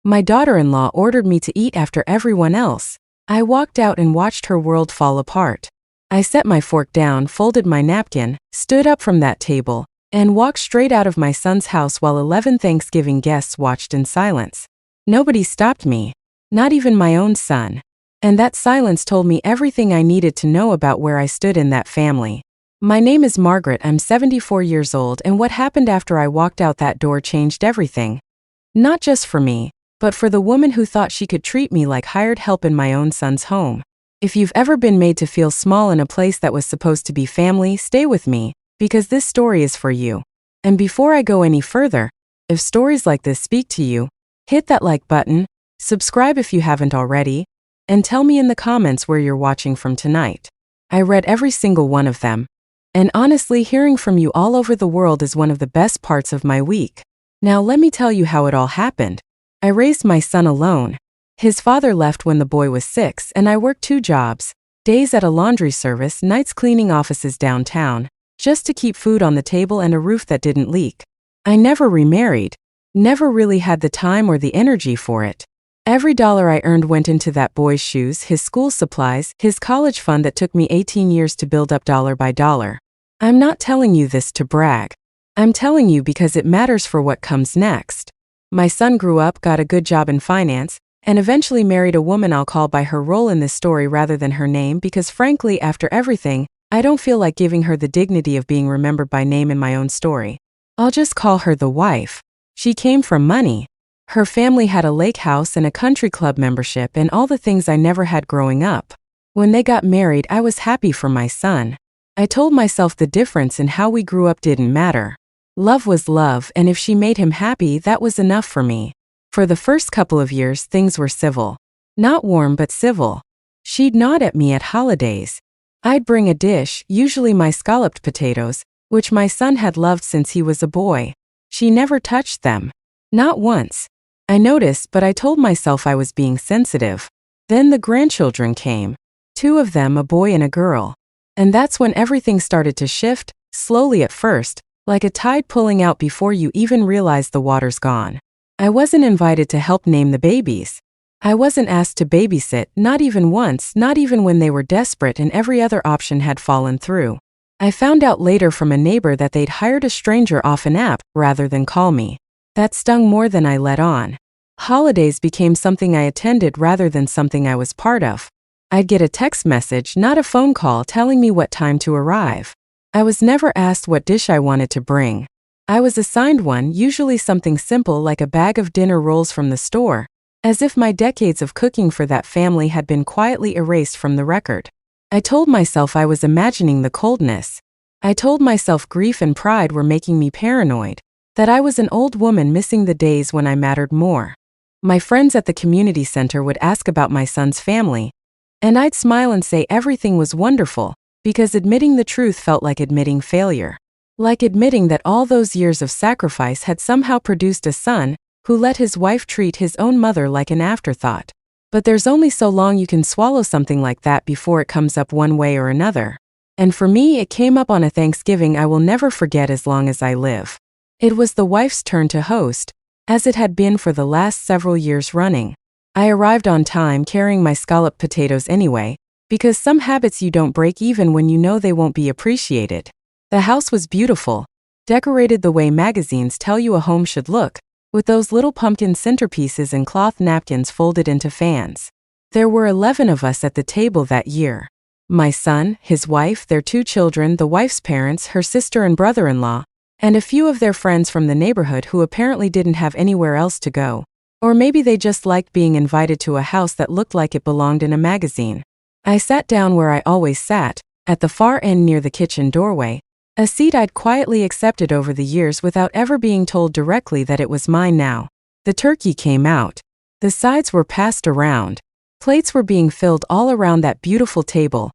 My daughter-in-law ordered me to eat after everyone else. I walked out and watched her world fall apart. I set my fork down, folded my napkin, stood up from that table, and walked straight out of my son's house while 11 Thanksgiving guests watched in silence. Nobody stopped me, not even my own son. And that silence told me everything I needed to know about where I stood in that family. My name is Margaret, I'm 74 years old, and what happened after I walked out that door changed everything. Not just for me, but for the woman who thought she could treat me like hired help in my own son's home. If you've ever been made to feel small in a place that was supposed to be family, stay with me, because this story is for you. And before I go any further, if stories like this speak to you, hit that like button, subscribe if you haven't already, and tell me in the comments where you're watching from tonight. I read every single one of them. And honestly, hearing from you all over the world is one of the best parts of my week. Now let me tell you how it all happened. I raised my son alone. His father left when the boy was 6, and I worked 2 jobs, days at a laundry service, nights cleaning offices downtown, just to keep food on the table and a roof that didn't leak. I never remarried, never really had the time or the energy for it. Every dollar I earned went into that boy's shoes, his school supplies, his college fund that took me 18 years to build up dollar by dollar. I'm not telling you this to brag. I'm telling you because it matters for what comes next. My son grew up, got a good job in finance, and eventually married a woman I'll call by her role in this story rather than her name because frankly, after everything, I don't feel like giving her the dignity of being remembered by name in my own story. I'll just call her the wife. She came from money. Her family had a lake house and a country club membership and all the things I never had growing up. When they got married, I was happy for my son. I told myself the difference in how we grew up didn't matter. Love was love, and if she made him happy, that was enough for me. For the first couple of years, things were civil. Not warm, but civil. She'd nod at me at holidays. I'd bring a dish, usually my scalloped potatoes, which my son had loved since he was a boy. She never touched them. Not once. I noticed, but I told myself I was being sensitive. Then the grandchildren came. 2 of them, a boy and a girl. And that's when everything started to shift, slowly at first, like a tide pulling out before you even realize the water's gone. I wasn't invited to help name the babies. I wasn't asked to babysit, not even once, not even when they were desperate and every other option had fallen through. I found out later from a neighbor that they'd hired a stranger off an app rather than call me. That stung more than I let on. Holidays became something I attended rather than something I was part of. I'd get a text message, not a phone call, telling me what time to arrive. I was never asked what dish I wanted to bring. I was assigned one, usually something simple like a bag of dinner rolls from the store, as if my decades of cooking for that family had been quietly erased from the record. I told myself I was imagining the coldness. I told myself grief and pride were making me paranoid, that I was an old woman missing the days when I mattered more. My friends at the community center would ask about my son's family, and I'd smile and say everything was wonderful, because admitting the truth felt like admitting failure. Like admitting that all those years of sacrifice had somehow produced a son who let his wife treat his own mother like an afterthought. But there's only so long you can swallow something like that before it comes up one way or another. And for me, it came up on a Thanksgiving I will never forget as long as I live. It was the wife's turn to host, as it had been for the last several years running. I arrived on time carrying my scalloped potatoes anyway, because some habits you don't break even when you know they won't be appreciated. The house was beautiful, decorated the way magazines tell you a home should look, with those little pumpkin centerpieces and cloth napkins folded into fans. There were 11 of us at the table that year. My son, his wife, their 2 children, the wife's parents, her sister and brother-in-law, and a few of their friends from the neighborhood who apparently didn't have anywhere else to go. Or maybe they just liked being invited to a house that looked like it belonged in a magazine. I sat down where I always sat, at the far end near the kitchen doorway, a seat I'd quietly accepted over the years without ever being told directly that it was mine now. The turkey came out. The sides were passed around. Plates were being filled all around that beautiful table.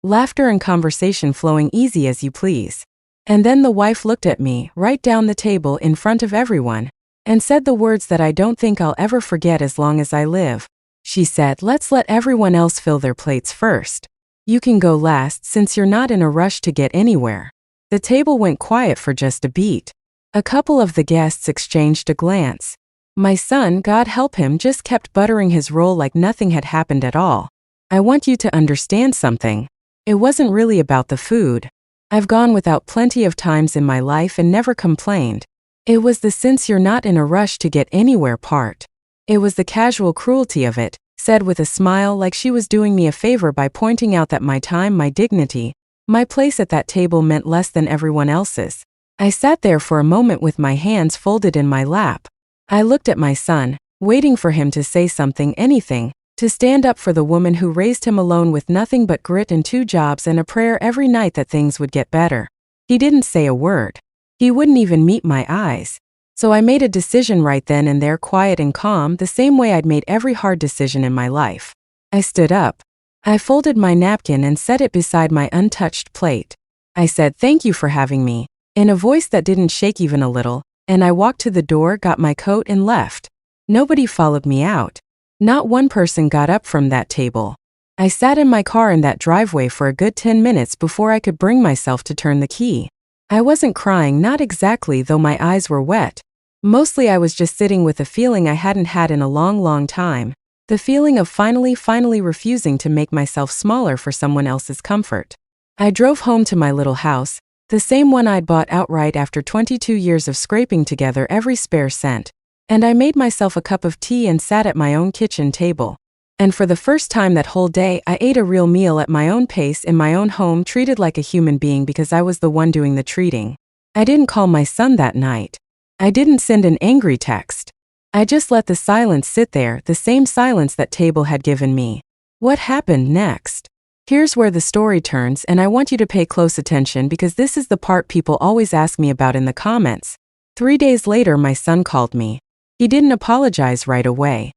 Laughter and conversation flowing easy as you please. And then the wife looked at me, right down the table in front of everyone, and said the words that I don't think I'll ever forget as long as I live. She said, "Let's let everyone else fill their plates first. You can go last since you're not in a rush to get anywhere." The table went quiet for just a beat. A couple of the guests exchanged a glance. My son, God help him, just kept buttering his roll like nothing had happened at all. I want you to understand something. It wasn't really about the food. I've gone without plenty of times in my life and never complained. It was the "since you're not in a rush to get anywhere" part. It was the casual cruelty of it, said with a smile like she was doing me a favor by pointing out that my time, my dignity, my place at that table meant less than everyone else's. I sat there for a moment with my hands folded in my lap. I looked at my son, waiting for him to say something, anything, to stand up for the woman who raised him alone with nothing but grit and 2 jobs and a prayer every night that things would get better. He didn't say a word. He wouldn't even meet my eyes. So I made a decision right then and there, quiet and calm, the same way I'd made every hard decision in my life. I stood up. I folded my napkin and set it beside my untouched plate. I said, "Thank you for having me," in a voice that didn't shake even a little, and I walked to the door, got my coat, and left. Nobody followed me out. Not one person got up from that table. I sat in my car in that driveway for a good 10 minutes before I could bring myself to turn the key. I wasn't crying, not exactly, though my eyes were wet. Mostly I was just sitting with a feeling I hadn't had in a long, long time. The feeling of finally refusing to make myself smaller for someone else's comfort. I drove home to my little house, the same one I'd bought outright after 22 years of scraping together every spare cent. And I made myself a cup of tea and sat at my own kitchen table. And for the first time that whole day, I ate a real meal at my own pace in my own home, treated like a human being because I was the one doing the treating. I didn't call my son that night. I didn't send an angry text. I just let the silence sit there, the same silence that table had given me. What happened next? Here's where the story turns, and I want you to pay close attention because this is the part people always ask me about in the comments. 3 days later, my son called me. He didn't apologize right away.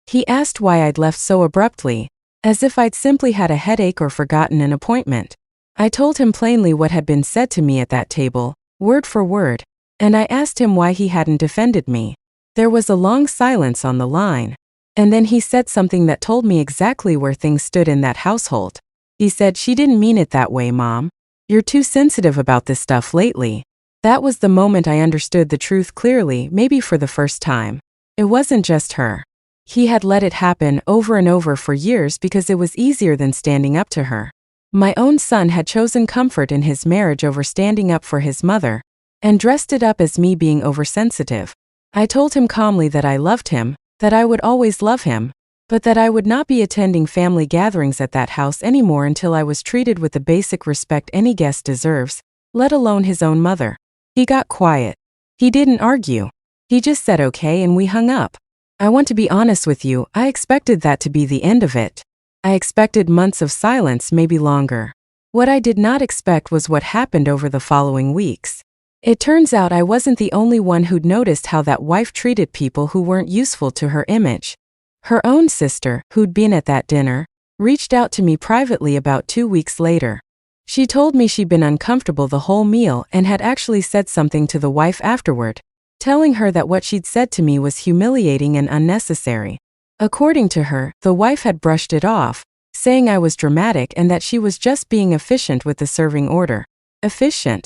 He asked why I'd left so abruptly, as if I'd simply had a headache or forgotten an appointment. I told him plainly what had been said to me at that table, word for word, and I asked him why he hadn't defended me. There was a long silence on the line. And then he said something that told me exactly where things stood in that household. He said, "She didn't mean it that way, Mom. You're too sensitive about this stuff lately." That was the moment I understood the truth clearly, maybe for the first time. It wasn't just her. He had let it happen over and over for years because it was easier than standing up to her. My own son had chosen comfort in his marriage over standing up for his mother, and dressed it up as me being oversensitive. I told him calmly that I loved him, that I would always love him, but that I would not be attending family gatherings at that house anymore until I was treated with the basic respect any guest deserves, let alone his own mother. He got quiet. He didn't argue. He just said okay and we hung up. I want to be honest with you, I expected that to be the end of it. I expected months of silence, maybe longer. What I did not expect was what happened over the following weeks. It turns out I wasn't the only one who'd noticed how that wife treated people who weren't useful to her image. Her own sister, who'd been at that dinner, reached out to me privately about 2 weeks later. She told me she'd been uncomfortable the whole meal and had actually said something to the wife afterward, telling her that what she'd said to me was humiliating and unnecessary. According to her, the wife had brushed it off, saying I was dramatic and that she was just being efficient with the serving order. Efficient.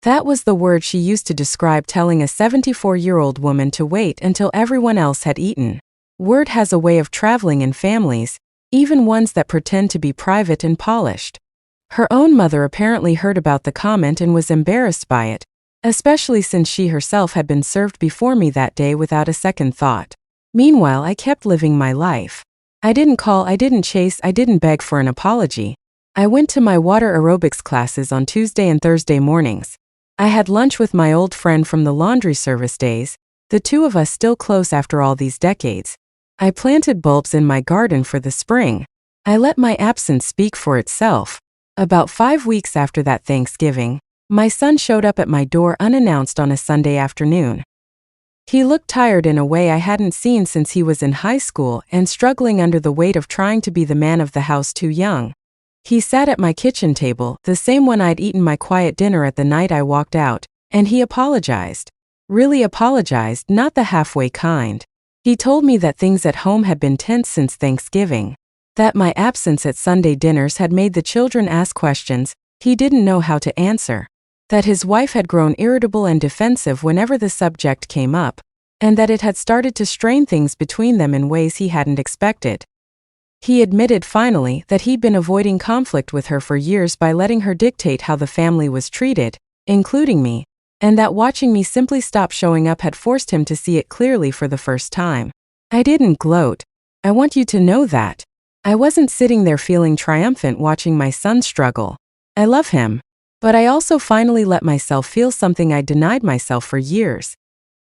That was the word she used to describe telling a 74-year-old woman to wait until everyone else had eaten. Word has a way of traveling in families, even ones that pretend to be private and polished. Her own mother apparently heard about the comment and was embarrassed by it, especially since she herself had been served before me that day without a second thought. Meanwhile, I kept living my life. I didn't call, I didn't chase, I didn't beg for an apology. I went to my water aerobics classes on Tuesday and Thursday mornings. I had lunch with my old friend from the laundry service days, the two of us still close after all these decades. I planted bulbs in my garden for the spring. I let my absence speak for itself. About 5 weeks after that Thanksgiving, my son showed up at my door unannounced on a Sunday afternoon. He looked tired in a way I hadn't seen since he was in high school and struggling under the weight of trying to be the man of the house too young. He sat at my kitchen table, the same one I'd eaten my quiet dinner at the night I walked out, and he apologized. Really apologized, not the halfway kind. He told me that things at home had been tense since Thanksgiving, that my absence at Sunday dinners had made the children ask questions he didn't know how to answer, that his wife had grown irritable and defensive whenever the subject came up, and that it had started to strain things between them in ways he hadn't expected. He admitted finally that he'd been avoiding conflict with her for years by letting her dictate how the family was treated, including me, and that watching me simply stop showing up had forced him to see it clearly for the first time. I didn't gloat. I want you to know that. I wasn't sitting there feeling triumphant watching my son struggle. I love him. But I also finally let myself feel something I denied myself for years.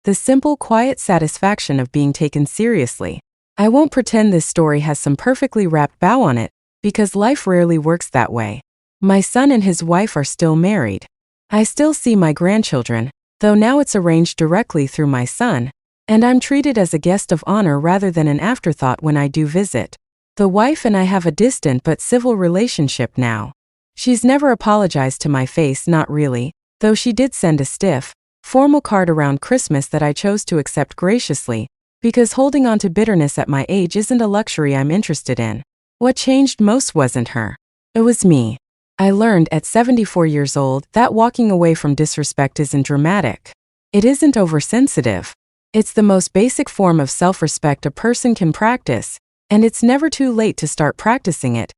The simple, quiet satisfaction of being taken seriously. I won't pretend this story has some perfectly wrapped bow on it, because life rarely works that way. My son and his wife are still married. I still see my grandchildren, though now it's arranged directly through my son, and I'm treated as a guest of honor rather than an afterthought when I do visit. The wife and I have a distant but civil relationship now. She's never apologized to my face, not really, though she did send a stiff, formal card around Christmas that I chose to accept graciously, because holding on to bitterness at my age isn't a luxury I'm interested in. What changed most wasn't her. It was me. I learned at 74 years old that walking away from disrespect isn't dramatic. It isn't oversensitive. It's the most basic form of self-respect a person can practice, and it's never too late to start practicing it,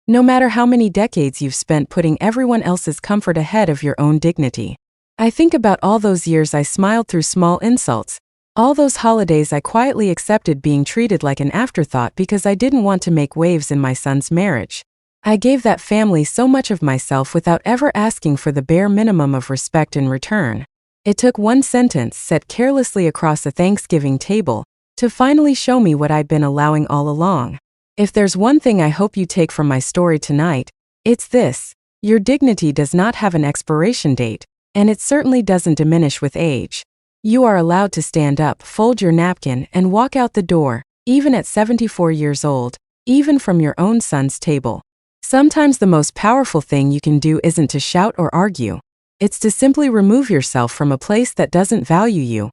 no matter how many decades you've spent putting everyone else's comfort ahead of your own dignity. I think about all those years I smiled through small insults, all those holidays I quietly accepted being treated like an afterthought because I didn't want to make waves in my son's marriage. I gave that family so much of myself without ever asking for the bare minimum of respect in return. It took one sentence said carelessly across a Thanksgiving table to finally show me what I'd been allowing all along. If there's one thing I hope you take from my story tonight, it's this: your dignity does not have an expiration date, and it certainly doesn't diminish with age. You are allowed to stand up, fold your napkin, and walk out the door, even at 74 years old, even from your own son's table. Sometimes the most powerful thing you can do isn't to shout or argue. It's to simply remove yourself from a place that doesn't value you,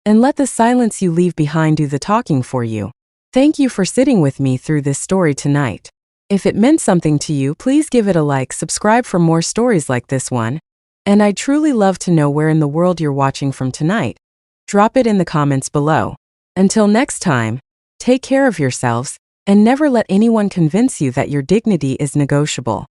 and let the silence you leave behind do the talking for you. Thank you for sitting with me through this story tonight. If it meant something to you, please give it a like, subscribe for more stories like this one, and I'd truly love to know where in the world you're watching from tonight. Drop it in the comments below. Until next time, take care of yourselves, and never let anyone convince you that your dignity is negotiable.